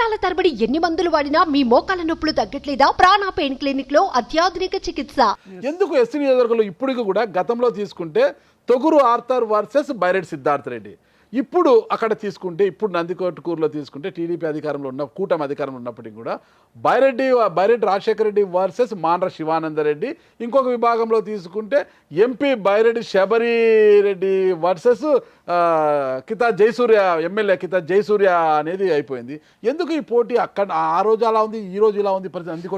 సంవత్సరాల తరబడి ఎన్ని మందులు వాడినా మీ మోకాల నొప్పులు తగ్గట్లేదా? ప్రాణ పెయిన్ క్లినిక్ లో అత్యాధునిక చికిత్స. ఎందుకు ఎస్సీ నియోజకవర్గంలో ఇప్పటికి కూడా గతంలో తీసుకుంటే తొగురు ఆర్థర్ వర్సెస్ బైరెడ్డి సిద్ధార్థ రెడ్డి, ఇప్పుడు అక్కడ తీసుకుంటే ఇప్పుడు నందికొట్కూరులో తీసుకుంటే టీడీపీ అధికారంలో ఉన్న కూటమి అధికారంలో ఉన్నప్పటికీ కూడా బైరెడ్డి రాజశేఖర రెడ్డి వర్సెస్ మాండ్ర శివానందరెడ్డి, ఇంకొక విభాగంలో తీసుకుంటే MP Byreddy Shabari Reddy versus Kitha Jayasurya, MLA Kitha Jayasurya అనేది అయిపోయింది. ఎందుకు ఈ పోటీ అక్కడ ఆ రోజు అలా ఉంది, ఈ రోజు ఇలా ఉంది పరిస్థితి?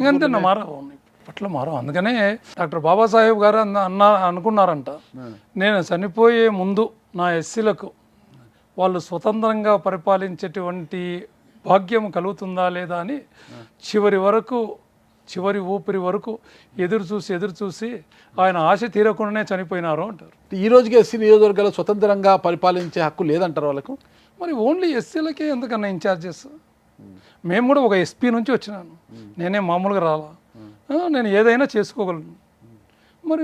అట్లా మారాం. అందుకనే డాక్టర్ బాబాసాహెబ్ గారు అనుకున్నారంట, నేను చనిపోయే ముందు నా ఎస్సీలకు వాళ్ళు స్వతంత్రంగా పరిపాలించేటువంటి భాగ్యం కలుగుతుందా లేదా అని చివరి ఊపిరి వరకు ఎదురు చూసి ఆయన ఆశ తీరకుండానే చనిపోయినారు అంటారు. ఈ రోజుకి ఎస్సీ నియోజకవర్గాలు స్వతంత్రంగా పరిపాలించే హక్కు లేదంటారు వాళ్ళకు. మరి ఓన్లీ ఎస్సీలకే ఎందుకన్నా ఇన్ఛార్జెస్? మేము కూడా ఒక ఎస్పీ నుంచి వచ్చినాను, నేనే మామూలుగా రాలా, నేను ఏదైనా చేసుకోగలను. మరి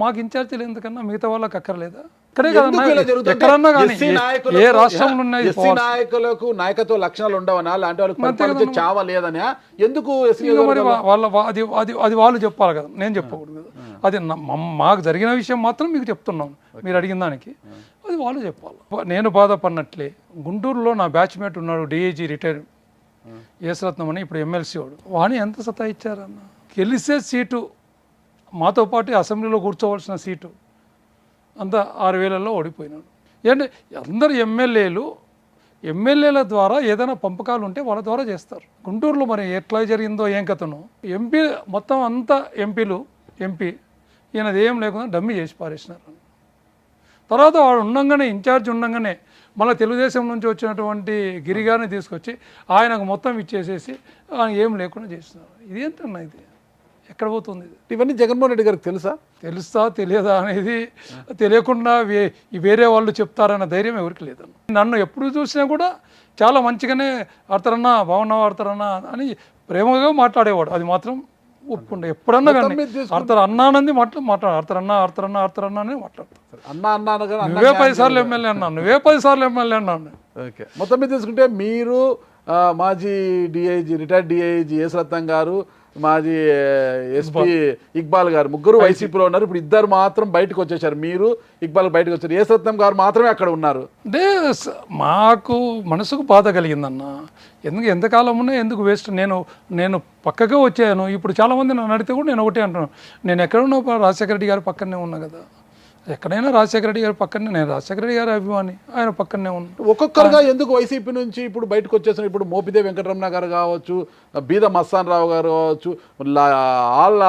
మాకు ఇన్ఛార్జీలు ఎందుకన్నా మిగతా వాళ్ళకి అక్కర్లేదా? ఇక్కడే కదన్నా, ఎక్కడన్నా కానీ ఏ రాష్ట్రంలో ఉన్నాయి నాయకులకు నాయకత్వ లక్షణాలు ఉండవనా, లాంటి వాళ్ళకి చావ లేదనా? ఎందుకు మరి అది వాళ్ళు చెప్పాలి కదా, నేను చెప్పకూడదు కదా. అది మాకు జరిగిన విషయం మాత్రం మీకు చెప్తున్నాను, మీరు అడిగిన దానికి అది వాళ్ళు చెప్పాలి. నేను బాధపడినట్లే గుంటూరులో నా బ్యాచ్మేట్ ఉన్నాడు, డిఐజీ రిటైర్ యేసరత్నం అని, ఇప్పుడు ఎమ్మెల్సీ వాడు. వాణి ఎంత సత్తా ఇచ్చారన్న, గెలిసే సీటు మాతో పాటు అసెంబ్లీలో కూర్చోవలసిన సీటు అంతా 6,000లో ఓడిపోయినాడు. ఏంటంటే అందరు ఎమ్మెల్యేల ద్వారా ఏదైనా పంపకాలు ఉంటే వాళ్ళ ద్వారా చేస్తారు. గుంటూరులో మరి ఎట్లా జరిగిందో ఏం కథను, ఎంపీ మొత్తం అంతా ఎంపీ ఈయనది ఏం లేకుండా డమ్మీ చేసి పారేసినారు. తర్వాత వాడు ఉండంగానే, ఇన్ఛార్జ్ ఉండంగానే మళ్ళీ తెలుగుదేశం నుంచి వచ్చినటువంటి గిరిగారిని తీసుకొచ్చి ఆయనకు మొత్తం ఇచ్చేసేసి ఏం లేకుండా చేస్తున్నారు. ఇదేంటన్నా, ఇది ఎక్కడ పోతుంది? ఇవన్నీ జగన్మోహన్ రెడ్డి గారికి తెలుసా తెలియదా అనేది తెలియకుండా వేరే వాళ్ళు చెప్తారన్న ధైర్యం ఎవరికి లేదన్న. నన్ను ఎప్పుడు చూసినా కూడా చాలా మంచిగానే ఆడతారన్నా, బాగున్నావు ఆడతారన్నా అని ప్రేమగా మాట్లాడేవాడు. అది మాత్రం ఒప్పుకుంటే ఎప్పుడన్నా కానీ ఆడతారు అన్నానంది ఆడతారన్నా అని మాట్లాడతారు. నువ్వే 10 సార్లు ఎమ్మెల్యే అన్నాను. ఓకే, మొత్తం మీద తీసుకుంటే మీరు మాజీ డిఐజీ, రిటైర్డ్ డిఐజీ యేసరత్నం గారు, మాజీ ఎస్పీ ఇక్బాల్ గారు, ముగ్గురు వైసీపీలో ఉన్నారు. ఇప్పుడు ఇద్దరు మాత్రం బయటకు వచ్చేసారు, మీరు ఇక్బాల్ బయటకు వచ్చారు, యేసరత్నం గారు మాత్రమే అక్కడ ఉన్నారు. అంటే మాకు మనసుకు బాధ కలిగిందన్న. ఎంతకాలం ఉన్నా ఎందుకు వేస్ట్? నేను పక్కగా వచ్చాను. ఇప్పుడు చాలామంది నన్ను అడిగితే కూడా నేను ఒకటే అంటున్నాను, నేను ఎక్కడున్నా రాజశేఖర రెడ్డి గారి పక్కనే ఉన్నా కదా. ఎక్కడైనా రాజశేఖర రెడ్డి గారి పక్కనే, నేను రాజశేఖర రెడ్డి గారి అభిమాని, ఆయన పక్కనే ఉన్నాను. ఒక్కొక్కరుగా ఎందుకు వైసీపీ నుంచి ఇప్పుడు బయటకు వచ్చేసారు? ఇప్పుడు మోపిదే వెంకటరమణ గారు కావచ్చు, బీద మస్తాన్ రావు గారు కావచ్చు, ఆళ్ళ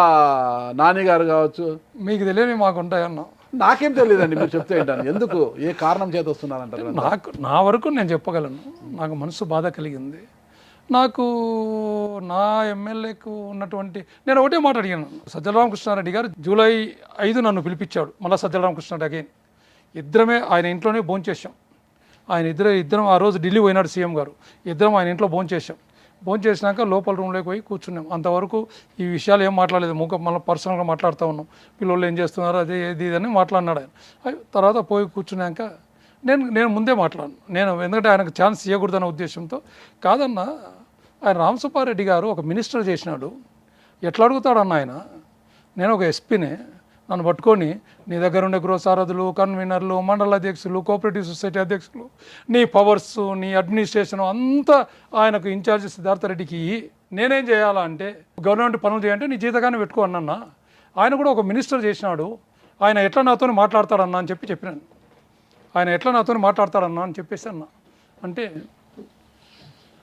నాని గారు కావచ్చు. మీకు తెలియని మాకు ఉంటాయన్న. నాకేం తెలియదండి, మీరు చెప్తే ఏంటని, ఎందుకు ఏ కారణం చేత వస్తున్నారంటారు? నా వరకు నేను చెప్పగలను. నాకు మనసు బాధ కలిగింది. నాకు నా ఎమ్మెల్యేకు ఉన్నటువంటి, నేను ఒకటే మాట అడిగాను. సజ్జల రామకృష్ణారెడ్డి గారు జూలై 5 నన్ను పిలిపించాడు. మళ్ళీ సజ్జల రామకృష్ణారెడ్డి అగైన్ ఇద్దరమే ఆయన ఇంట్లోనే భోంచేసాం. ఇద్దరం ఆ రోజు ఢిల్లీ పోయినాడు సీఎం గారు, ఇద్దరం ఆయన ఇంట్లో భోంచేసినాక లోపల రూమ్లోకి పోయి కూర్చున్నాం. అంతవరకు ఈ విషయాలు ఏం మాట్లాడలేదు, మళ్ళీ పర్సనల్గా మాట్లాడుతూ ఉన్నాం. పిల్లలు ఏం చేస్తున్నారు, అదే ఇది అని మాట్లాడినాడు ఆయన. తర్వాత పోయి కూర్చున్నాక నేను ముందే మాట్లాడను, ఎందుకంటే ఆయనకు ఛాన్స్ ఇవ్వకూడదన్న ఉద్దేశంతో. కాదన్న, ఆయన రామసుబ్బారెడ్డి గారు ఒక మినిస్టర్ చేసినాడు, ఎట్లా అడుగుతాడన్న ఆయన? నేను ఒక ఎస్పీనే, నన్ను పట్టుకొని నీ దగ్గర ఉండే గృహ సారథులు, కన్వీనర్లు, మండల అధ్యక్షులు, కోఆపరేటివ్ సొసైటీ అధ్యక్షులు, నీ పవర్స్, నీ అడ్మినిస్ట్రేషన్ అంతా ఆయనకు ఇన్ఛార్జ్ సిద్ధార్థ రెడ్డికి నేనేం చేయాలా అంటే, గవర్నమెంట్ పనులు చేయాలంటే నీ జీతగానే పెట్టుకో అన్న. ఆయన కూడా ఒక మినిస్టర్ చేసినాడు, ఆయన ఎట్లా నాతో మాట్లాడతాడన్నా అని చెప్పినాను. ఆయన ఎట్లా నాతో మాట్లాడతాడన్నా అని చెప్పేసి అన్న. అంటే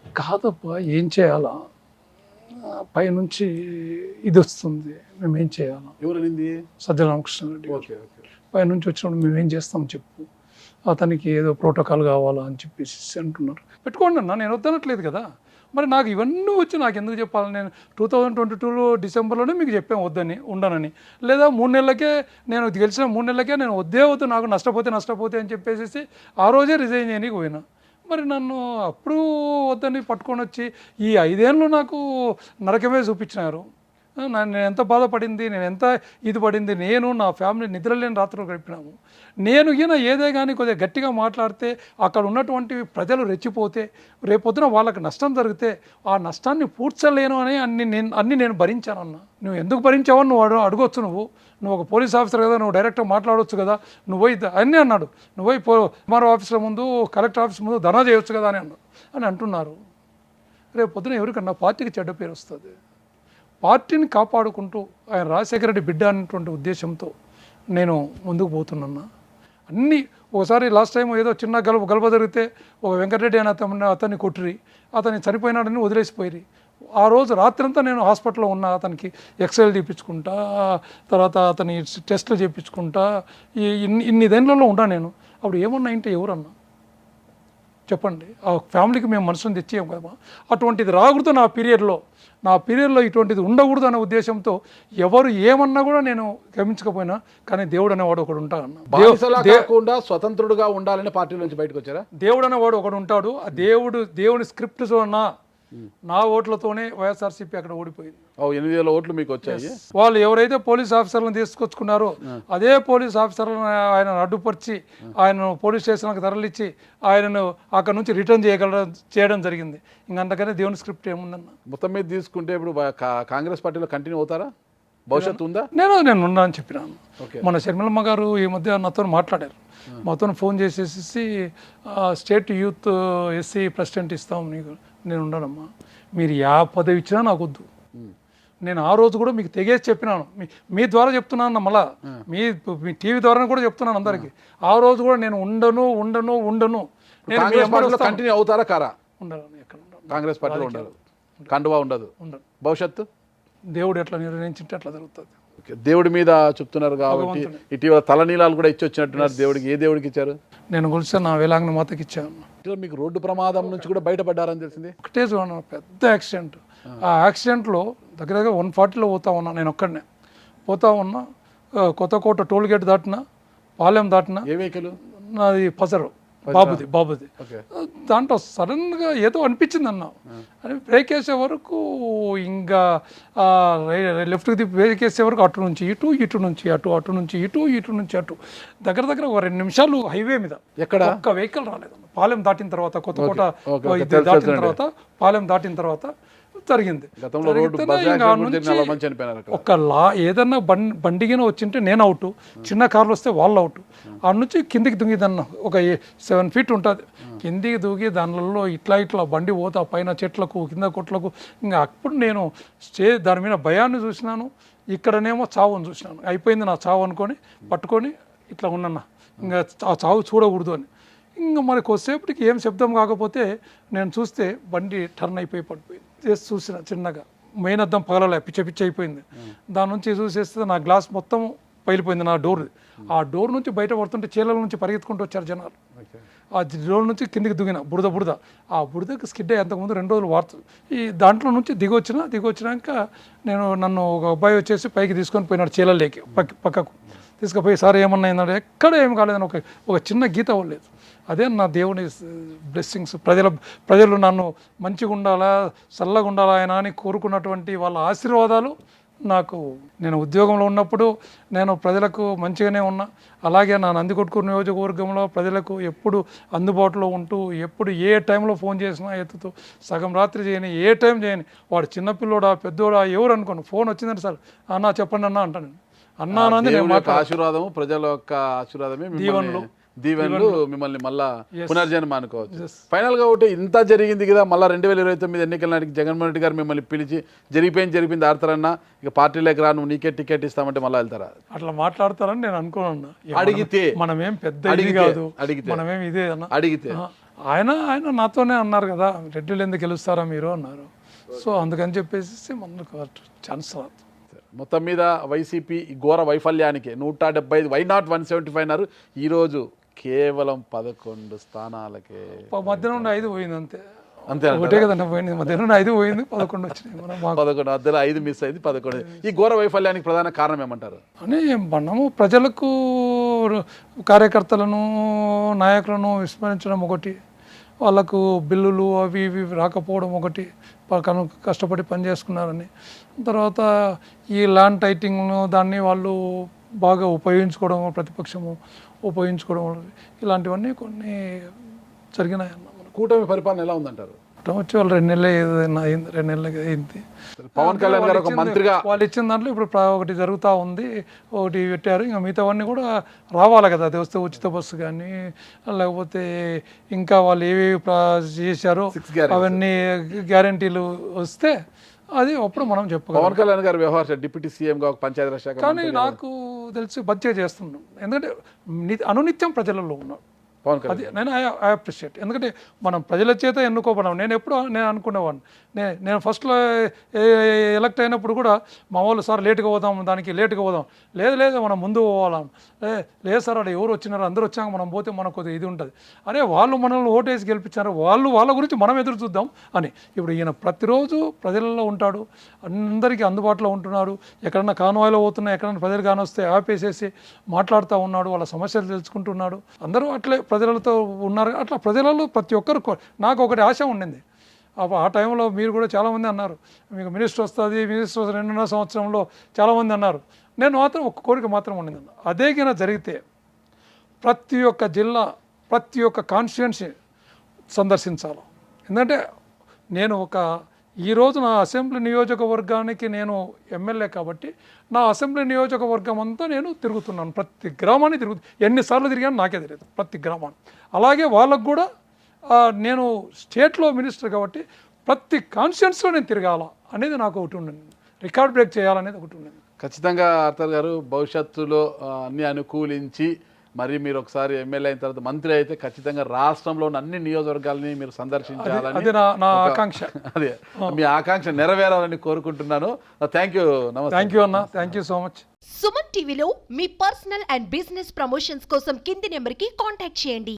కాదబ్బా, ఏం చేయాలా, పైనుంచి ఇది వస్తుంది, మేమేం చేయాలా? ఎవరైంది? సజ్జల రామకృష్ణారెడ్డి పైనుంచి వచ్చినప్పుడు మేమేం చేస్తాం చెప్పు, అతనికి ఏదో ప్రోటోకాల్ కావాలా అని చెప్పేసి అంటున్నారు. పెట్టుకోండి అన్న, నేను వద్దనట్లేదు కదా. మరి నాకు ఇవన్నీ వచ్చి నాకు ఎందుకు చెప్పాలి? నేను 2022 డిసెంబర్లోనే మీకు చెప్పాను ఉండనని. లేదా 3 నెలలకే, నేను గెలిచిన 3 నెలలకే నేను వద్దు, నాకు నష్టపోతే అని చెప్పేసి ఆ రోజే రిజైన్ చేయడానికి పోయినా. మరి నన్ను అప్పుడు వద్దని పట్టుకొని వచ్చి ఈ 5 ఏళ్ళు నాకు నరకమే చూపించినారు. నేను ఎంత బాధపడింది, నేను ఎంత ఇది పడింది, నేను నా ఫ్యామిలీ నిద్రలేని రాత్రులు గడిపినాము. నేను ఈయన ఏదే కానీ కొద్దిగా గట్టిగా మాట్లాడితే అక్కడ ఉన్నటువంటి ప్రజలు రెచ్చిపోతే రేపొద్దున వాళ్ళకి నష్టం జరిగితే ఆ నష్టాన్ని పూడ్చలేను అని అన్ని నేను భరించానన్న. నువ్వు ఎందుకు భరించావని నువ్వు అడగొచ్చు. నువ్వు ఒక పోలీస్ ఆఫీసర్ కదా, నువ్వు డైరెక్ట్గా మాట్లాడవచ్చు కదా, నువ్వు పోయి అన్నీ అన్నాడు. నువ్వు పోయి ఎంఆర్ఓ ఆఫీసుల ముందు, కలెక్టర్ ఆఫీస్ ముందు ధర్నా చేయొచ్చు కదా అని అంటున్నారు. రేపు పొద్దున ఎవరికన్నా పార్టీకి చెడ్డ పేరు వస్తుంది. పార్టీని కాపాడుకుంటూ ఆయన రాజశేఖర రెడ్డి బిడ్డ అనేటువంటి ఉద్దేశంతో నేను ముందుకు పోతున్నా. అన్నీ ఒకసారి లాస్ట్ టైం ఏదో చిన్న గలప జరిగితే ఒక వెంకటరెడ్డి అని అతన్ని కొట్టిరి, అతన్ని చనిపోయినాడని వదిలేసిపోయి. ఆ రోజు రాత్రంతా నేను హాస్పిటల్లో ఉన్నా, అతనికి ఎక్స్రేలు చేయించుకుంటా, తర్వాత అతని టెస్టులు చేయించుకుంటా, ఇన్ని దేంట్లో ఉన్నా నేను. అప్పుడు ఏమన్నా అంటే ఎవరన్నా చెప్పండి, ఆ ఫ్యామిలీకి మేము మనసుని తెచ్చేయం కదా. అటువంటిది రాకూడదు నా పీరియడ్లో ఇటువంటిది ఉండకూడదు అనే ఉద్దేశంతో ఎవరు ఏమన్నా కూడా నేను గమనించకపోయినా కానీ దేవుడు అనేవాడు ఒకడు ఉంటాడన్న. స్వతంత్రుడుగా ఉండాలని పార్టీ నుంచి బయటకు వచ్చారా? దేవుడు అనేవాడు ఒకడు ఉంటాడు. ఆ దేవుని స్క్రిప్ట్ నా ఓట్లతోనే వైఎస్ఆర్సీపీ అక్కడ ఓడిపోయింది. 8,000 ఓట్లు మీకు వచ్చాయి. వాళ్ళు ఎవరైతే పోలీస్ ఆఫీసర్లను తీసుకొచ్చుకున్నారో అదే పోలీస్ ఆఫీసర్లను ఆయనను అడ్డుపరిచి ఆయనను పోలీస్ స్టేషన్కి తరలిచ్చి ఆయనను అక్కడ నుంచి రిటర్న్ చేయడం జరిగింది. ఇంకంతకనే దేవుని స్క్రిప్ట్ ఏముందన్న. మొత్తం మీద తీసుకుంటే ఇప్పుడు కాంగ్రెస్ పార్టీలో కంటిన్యూ అవుతారా? భవిష్యత్తు ఉందా? నేను ఉన్నా అని చెప్పినాను. మన షర్మిలమ్మ గారు ఈ మధ్య నాతో మాట్లాడారు. మాతో ఫోన్ చేసేసి స్టేట్ యూత్ ఎస్సీ ప్రెసిడెంట్ ఇస్తాం నీకు, నేను ఉండనమ్మా, మీరు పదవి ఇచ్చినా నాకు వద్దు. నేను ఆ రోజు కూడా మీకు తెగేసి చెప్పినాను, మీ ద్వారా చెప్తున్నాను, మళ్ళా మీ టీవీ ద్వారా కూడా చెప్తున్నాను అందరికి. ఆ రోజు కూడా నేను ఉండను. కంటిన్యూ అవుతారా? కారా? ఉండను. ఎక్కడ కాంగ్రెస్ పార్టీలో ఉండదు, కండువా ఉండదు. భవిష్యత్తు దేవుడు ఎట్లా నిర్ణయించింటే అట్లా జరుగుతుంది. దేవుడి మీద చెప్తున్నారు కాబట్టి ఇటీవల తలనీలాలు కూడా ఇచ్చి వచ్చినట్టున్నారు. దేవుడికి ఏ దేవుడికి ఇచ్చారు? నేను కొలిసా నా వేలాంగన మాతకి ఇచ్చాను. మీకు రోడ్డు ప్రమాదం నుంచి కూడా బయటపడ్డారని తెలిసింది. ఒకటే పెద్ద యాక్సిడెంట్. ఆ యాక్సిడెంట్లో దగ్గర 140లో పోతా ఉన్నా, నేను ఒక్కడనే పోతా ఉన్నా. కొత్తకోట టోల్ గేట్ దాటినా, పాలెం దాటినా. ఏ వెహికల్? నాది పజరు, బాబుది. దాంట్లో సడన్గా ఏదో అనిపించింది అన్న. అని బ్రేక్ వేసే వరకు ఇంకా లెఫ్ట్కి తిప్పి బ్రేక్ వేసే వరకు అటు నుంచి ఇటు నుంచి అటు నుంచి ఇటు దగ్గర ఒక 2 నిమిషాలు హైవే మీద ఎక్కడ ఒక్క వెహికల్ రాలేదు. పాలెం దాటిన తర్వాత, కొత్తకోట దాటిన తర్వాత, పాలెం దాటిన తర్వాత జరిగింది. ఒక ఏదన్నా బండిగిన వచ్చింటే నేను అవుట్, చిన్న కార్లు వస్తే వాళ్ళు అవుట్. ఆ నుంచి కిందికి దుంగిదన్న ఒక 7 feet ఉంటుంది. కిందికి దూకి దానిలో ఇట్లా బండి పోతా పైన చెట్లకు కింద కొట్లకు. ఇంకా అప్పుడు నేను దాని మీద భయాన్ని చూసినాను, ఇక్కడనేమో చావుని చూసినాను. అయిపోయింది నా చావు అనుకొని పట్టుకొని ఇట్లా ఉన్నన్నా, ఇంకా ఆ చావు చూడకూడదు అని. ఇంకా మరి కొద్దిసేపటికి ఏం శబ్దం కాకపోతే నేను చూస్తే బండి టర్న్ అయిపోయి పడిపోయింది. చేసి చూసిన చిన్నగా మెయిన్ అద్దం పగలలే, పిచ్చ అయిపోయింది. దాని నుంచి చూసేస్తే నా గ్లాస్ మొత్తం పగిలిపోయింది, నా డోర్. ఆ డోర్ నుంచి బయట పడుతుంటే చీలల నుంచి పరిగెత్తుకుంటూ వచ్చారు జనాలు. ఆ డోర్ నుంచి కిందికి దిగిన బురద. ఆ బురదకి స్కిడ్ అయ్యి అంతకుముందు 2 రోజులు వాడుతుంది. ఈ దాంట్లో నుంచి దిగొచ్చినాక నన్ను ఒక అబ్బాయి వచ్చేసి పైకి తీసుకొని పోయినాడు, చీలలేకి పక్కకు తీసుకుపోయి. సార్ ఏమన్నా అయిందంటే ఎక్కడ ఏం కాలేదని ఒక చిన్న గీత అవ్వలేదు. అదే నా దేవుని బ్లెస్సింగ్స్. ప్రజలు నన్ను మంచిగా ఉండాలా, చల్లగా ఉండాలా ఆయన అని కోరుకున్నటువంటి వాళ్ళ ఆశీర్వాదాలు నాకు. నేను ఉద్యోగంలో ఉన్నప్పుడు నేను ప్రజలకు మంచిగానే ఉన్నా. అలాగే నా నందికొట్కూరు నియోజకవర్గంలో ప్రజలకు ఎప్పుడు అందుబాటులో ఉంటూ, ఎప్పుడు ఏ టైంలో ఫోన్ చేసినా ఎత్తుతూ, సగం రాత్రి చేయని, ఏ టైం చేయని, వాడు చిన్నపిల్లోడా పెద్దోడా ఎవరు అనుకోను, ఫోన్ వచ్చిందంటే సార్ అన్నా చెప్పండి అన్నా అంటాను. అన్నా అన్నది ఆశీర్వాదము, ప్రజల యొక్క ఆశీర్వాదమే, దీవెనలు మిమ్మల్ని మళ్ళా పునర్జన్మ అనుకోవచ్చు. ఫైనల్ గా ఒకటి ఇంత జరిగింది కదా, మళ్ళీ 2029 ఎన్నికల నాటికి జగన్మోహన్ రెడ్డి గారు మిమ్మల్ని పిలిచి జరిగిపోయింది ఆడతారన్నా, ఇక పార్టీలోకి రా, నువ్వు నీకే టికెట్ ఇస్తామంటే మళ్ళీ వెళ్తారా? అట్లా మాట్లాడతారని నేను అనుకున్నా. అడిగితే మనమేం పెద్ద కాదు, మనమేం ఇదే అన్న. అడిగితే ఆయన నాతోనే అన్నారు కదా, రెడ్డిలు ఎందుకు గెలుస్తారా మీరు అన్నారు. సో అందుకని చెప్పేసి మనకు ఛాన్స్ రాదు. మొత్తం మీద వైసీపీ ఘోర వైఫల్యానికి 175, వై నాట్ 175 అన్నారు. ఈరోజు కేవలం 11 స్థానాలకే, మధ్యాహ్నం నుండి 5 పోయింది అంతే. ఒకటే కదండి పోయింది, మధ్యాహ్నం నుండి 5 పోయింది, 11 వచ్చినాయి. 11 మధ్యలో 5 మిస్ అయింది, 11. ఈ ఘోర వైఫల్యానికి ప్రధాన కారణం ఏమంటారు? అని మనము ప్రజలకు, కార్యకర్తలను, నాయకులను విస్మరించడం ఒకటి. వాళ్ళకు బిల్లులు అవి ఇవి రాకపోవడం ఒకటి, కష్టపడి పని చేసుకున్నారని. తర్వాత ఈ ల్యాండ్ టైటింగ్ను దాన్ని వాళ్ళు బాగా ఉపయోగించుకోవడం, ప్రతిపక్షము ఉపయోగించుకోవడం, ఇలాంటివన్నీ కొన్ని జరిగినాయన్న. కూటమి పరిపాలన ఎలా ఉందంటారు? వచ్చి వాళ్ళు 2 నెలలే ఏదైనా అయింది, 2 నెలలకి అయింది. పవన్ కళ్యాణ్ గారు ఒక మంత్రిగా వాళ్ళు ఇచ్చిన దాంట్లో ఇప్పుడు ఒకటి జరుగుతూ ఉంది, ఒకటి పెట్టారు. ఇంకా మిగతావన్నీ కూడా రావాలి కదా, అది వస్తే ఉచిత బస్సు కానీ, లేకపోతే ఇంకా వాళ్ళు ఏవేవి చేశారో అవన్నీ గ్యారంటీలు వస్తే అది అప్పుడు మనం చెప్పగలం. పవన్ కళ్యాణ్ గారు వ్యవహార డిప్యూటీ సీఎంగా ఒక పంచాయతీరాజ్ శాఖ కానీ నాకు తెలిసి బడ్జెట్ చేస్తున్నాం, ఎందుకంటే అనునిత్యం ప్రజలలో ఉన్నాడు. అది నేను ఐ అప్రిషియేట్, ఎందుకంటే మనం ప్రజల చేత ఎన్నుకోబడాం. నేను అనుకునేవాడిని, నేను ఫస్ట్లో ఎలక్ట్ అయినప్పుడు కూడా మా వాళ్ళు సార్ లేటుగా పోదాం, దానికి లేటుగా పోదాం, లేదు మనం ముందు పోవాలం, లేదు సార్ అక్కడ ఎవరు వచ్చినారు, అందరూ వచ్చాక మనం పోతే మనకు కొద్దిగా ఇది ఉంటుంది, అరే వాళ్ళు మనల్ని ఓటేసి గెలిపించారు, వాళ్ళ గురించి మనం ఎదురు చూద్దాం అని. ఇప్పుడు ఈయన ప్రతిరోజు ప్రజలలో ఉంటాడు, అందరికీ అందుబాటులో ఉంటున్నాడు. ఎక్కడన్నా కాన్వాయ్లో పోతున్నా, ఎక్కడన్నా ప్రజలు కానొస్తే ఆపేసేసి మాట్లాడుతూ ఉన్నాడు, వాళ్ళ సమస్యలు తెలుసుకుంటున్నాడు. అందరూ అట్లే ప్రజలతో ఉన్నారు. అట్లా ప్రజలలో ప్రతి ఒక్కరు, నాకు ఒకటి ఆశ ఉండింది ఆ టైంలో, మీరు కూడా చాలామంది అన్నారు మీకు మినిస్టర్ వస్తుంది, మినిస్టర్ 2.5 సంవత్సరంలో చాలామంది అన్నారు. నేను మాత్రం ఒక కోరిక మాత్రం ఉండింది, అదే కింద జరిగితే ప్రతి ఒక్క జిల్లా, ప్రతి ఒక్క కాన్స్టిట్యుయెన్సీ సందర్శించాలి. ఎందుకంటే నేను ఈరోజు నా అసెంబ్లీ నియోజకవర్గానికి నేను ఎమ్మెల్యే కాబట్టి నా అసెంబ్లీ నియోజకవర్గం అంతా నేను తిరుగుతున్నాను, ప్రతి గ్రామాన్ని ఎన్నిసార్లు తిరిగాను నాకే తెలియదు, ప్రతి గ్రామాన్ని. అలాగే వాళ్ళకు కూడా నేను స్టేట్లో మినిస్టర్ కాబట్టి ప్రతి కాన్స్టిట్యుయెన్సీలో నేను తిరగాల అనేది నాకు ఒకటి ఉండింది, రికార్డ్ బ్రేక్ చేయాలనేది ఒకటి ఉండింది. ఖచ్చితంగా ఆర్థర్ గారు భవిష్యత్తులో అన్ని అనుకూలించి మరి మీరు ఒకసారి ఎమ్మెల్యే అయిన తర్వాత మంత్రి అయితే ఖచ్చితంగా రాష్ట్రంలో ఉన్న అన్ని నియోజకవర్గాలని మీరు సందర్శించాలని, అదే నా ఆకాంక్ష. అదే మీ ఆకాంక్ష నెరవేరాలని కోరుకుంటున్నాను. Thank you. థ్యాంక్ యూ అన్న, thank you so much. Suman టీవీలో మీ పర్సనల్ అండ్ బిజినెస్ ప్రమోషన్స్ కోసం కింది నెంబర్కి కాంటాక్ట్ చేయండి.